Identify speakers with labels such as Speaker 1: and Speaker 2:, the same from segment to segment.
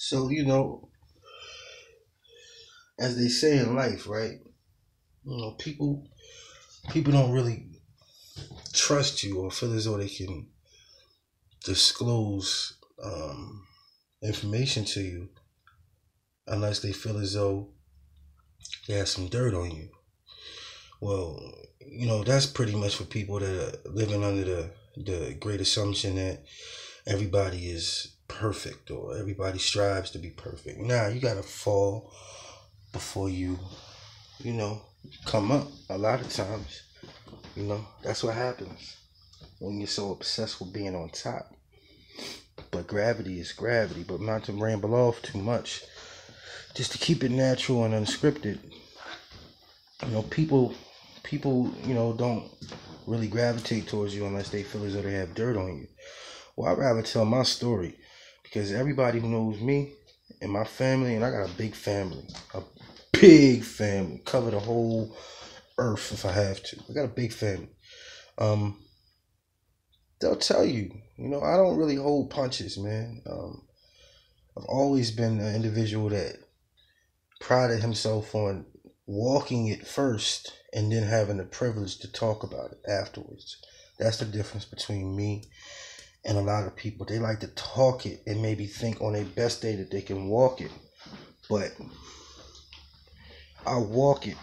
Speaker 1: So, as they say in life, right? People don't really trust you or feel as though they can disclose information to you unless they feel as though they have some dirt on you. Well, that's pretty much for people that are living under the great assumption that everybody is perfect or everybody strives to be perfect. Nah, you gotta fall before you know, come up a lot of times. That's what happens when you're so obsessed with being on top. But gravity is gravity. But not to ramble off too much, just to keep it natural and unscripted. People, don't really gravitate towards you unless they feel as though they have dirt on you. Well, I'd rather tell my story because everybody who knows me and my family, and I got a big family, cover the whole earth if I have to. I got a big family. Um, they'll tell you, I don't really hold punches, man. I've always been an individual that prided himself on walking it first and then having the privilege to talk about it afterwards. That's the difference between me and a lot of people. They like to talk it and maybe think on their best day that they can walk it. But I walk it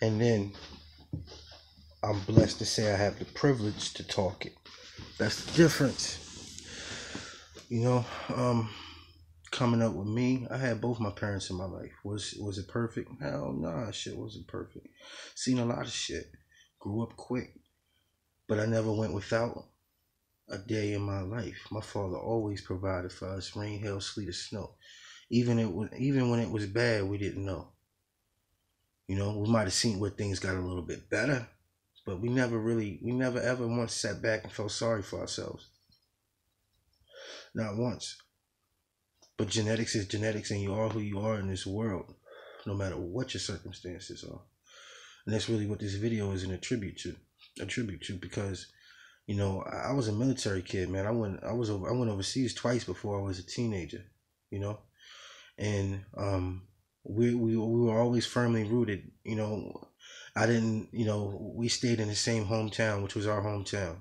Speaker 1: and then I'm blessed to say I have the privilege to talk it. That's the difference. You know, um, Coming up with me, I had both my parents in my life. Was it perfect? Hell nah, shit wasn't perfect. Seen a lot of shit. Grew up quick, but I never went without a day in my life. My father always provided for us, rain, hail, sleet, or snow. Even when it was bad, we didn't know. We might have seen where things got a little bit better, but we never ever once sat back and felt sorry for ourselves. Not once. But genetics is genetics, and you are who you are in this world, no matter what your circumstances are. And that's really what this video is a tribute to. A tribute to because I was a military kid, man. I went overseas twice before I was a teenager. You know, and we were always firmly rooted. I didn't. We stayed in the same hometown, which was our hometown.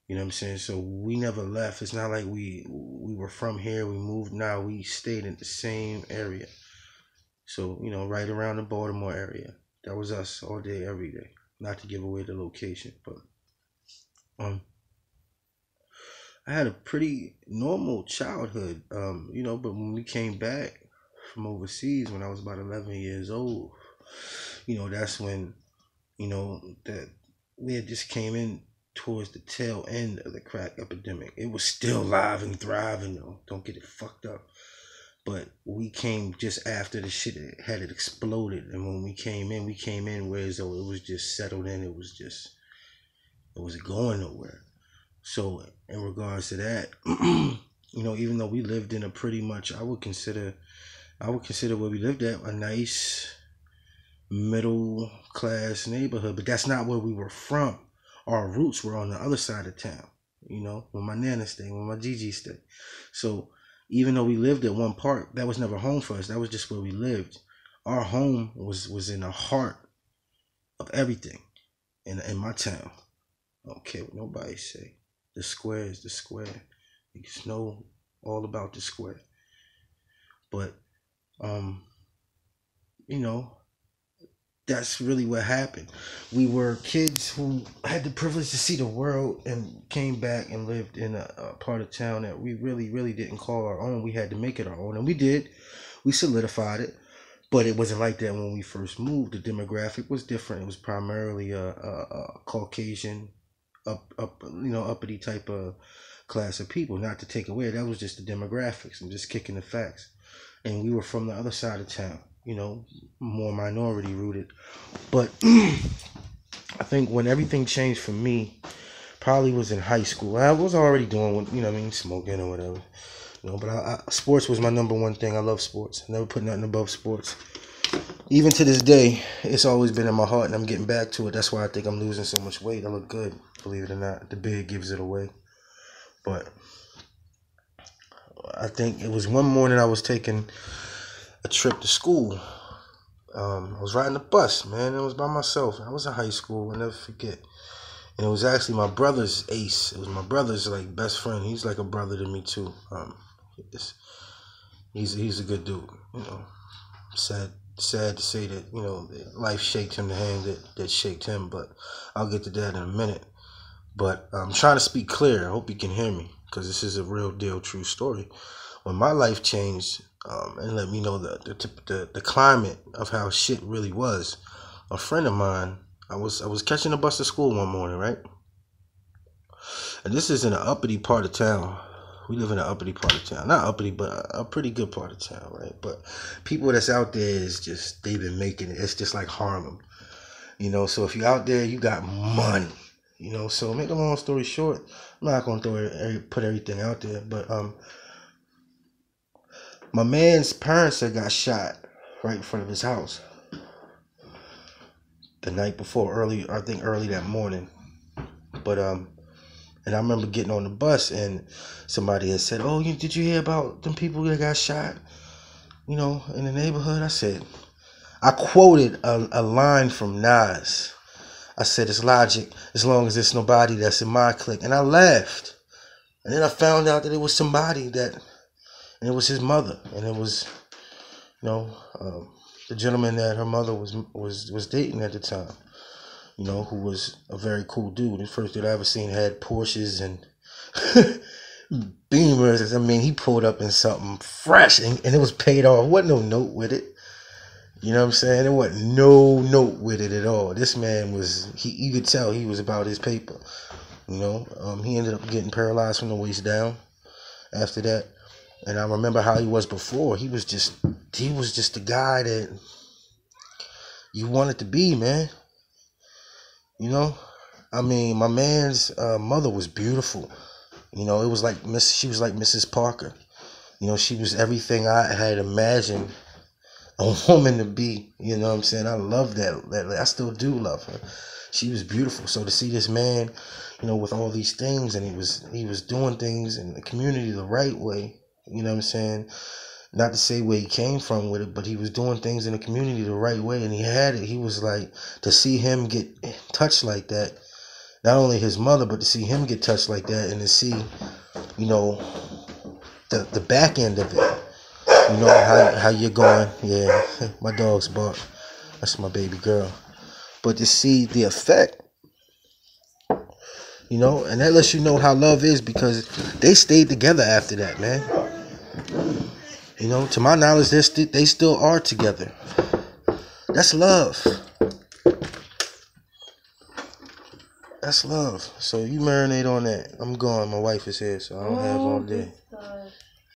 Speaker 1: You know what I'm saying? So we never left. It's not like we were from here, we moved. Now we stayed in the same area. So, right around the Baltimore area. That was us all day, every day. Not to give away the location, but um I had a pretty normal childhood. But when we came back from overseas when I was about 11 years old, that's when, that we had just came in towards the tail end of the crack epidemic. It was still live and thriving though. Don't get it fucked up. But we came just after the shit had it exploded, and when we came in whereas though it was just settled in. It was going nowhere. So in regards to that, even though we lived in a pretty much, I would consider where we lived at a nice middle class neighborhood, but that's not where we were from. Our roots were on the other side of town, where my nana stayed, where my Gigi stayed. So even though we lived at one part, that was never home for us. That was just where we lived. Our home was in the heart of everything in my town. I don't care what nobody say. The square is the square. You just know all about the square. But um, you know, that's really what happened. We were kids who had the privilege to see the world and came back and lived in a part of town that we really, really didn't call our own. We had to make it our own, and we did. We solidified it, but it wasn't like that when we first moved. The demographic was different. It was primarily a Caucasian, uppity type of class of people. Not to take away, that was just the demographics. I'm just kicking the facts. And we were from the other side of town, more minority rooted. But I think when everything changed for me, probably was in high school. I was already doing what, smoking or whatever. But sports was my number one thing. I love sports. I never put nothing above sports. Even to this day, it's always been in my heart, and I'm getting back to it. That's why I think I'm losing so much weight. I look good, believe it or not. The beard gives it away. But I think it was one morning I was taking a trip to school. I was riding the bus, man. It was by myself. I was in high school. I'll never forget. And it was actually my brother's ace. It was my brother's like best friend. He's like a brother to me too. He's a good dude. You know, sad to say that, you know, life shaped him the hand that shaped him. But I'll get to that in a minute. But I'm trying to speak clear. I hope you can hear me, because this is a real deal, true story. When my life changed, and let me know the climate of how shit really was. A friend of mine, I was catching a bus to school one morning, right? And this is in an uppity part of town. We live in an uppity part of town. Not uppity, but a pretty good part of town, right? But people that's out there is just, they've been making it. It's just like Harlem. You know, so if you're out there, you got money. You know, so make a long story short, I'm not going to put everything out there, but my man's parents had got shot right in front of his house the night before, early that morning. But and I remember getting on the bus and somebody had said, "Oh, did you hear about them people that got shot, you know, in the neighborhood?" I quoted a line from Nas. I said, "It's logic as long as it's nobody that's in my clique." And I laughed. And then I found out that it was somebody and it was his mother. And it was, you know, the gentleman that her mother was dating at the time, you know, who was a very cool dude. The first dude I ever seen had Porsches and Beamers. I mean, he pulled up in something fresh and it was paid off. There wasn't no note with it. You know what I'm saying? There wasn't no note with it at all. This man you could tell he was about his paper. You know, he ended up getting paralyzed from the waist down after that. And I remember how he was before. He was just the guy that you wanted to be, man. You know? I mean, my man's mother was beautiful. You know, it was like she was like Mrs. Parker. You know, she was everything I had imagined a woman to be. You know what I'm saying? I love that. I still do love her. She was beautiful. So to see this man, you know, with all these things, and he was doing things in the community the right way. You know what I'm saying? Not to say where he came from with it, but he was doing things in the community the right way, and he had it. He was like, to see him get touched like that, not only his mother, but to see him get touched like that, and to see, you know, the back end of it. You know how you're going. Yeah, my dog's bark. That's my baby girl. But to see the effect, you know, and that lets you know how love is, because they stayed together after that, man. You know, to my knowledge, they still are together. That's love. That's love. So you marinate on that. I'm gone. My wife is here, so I don't have all day.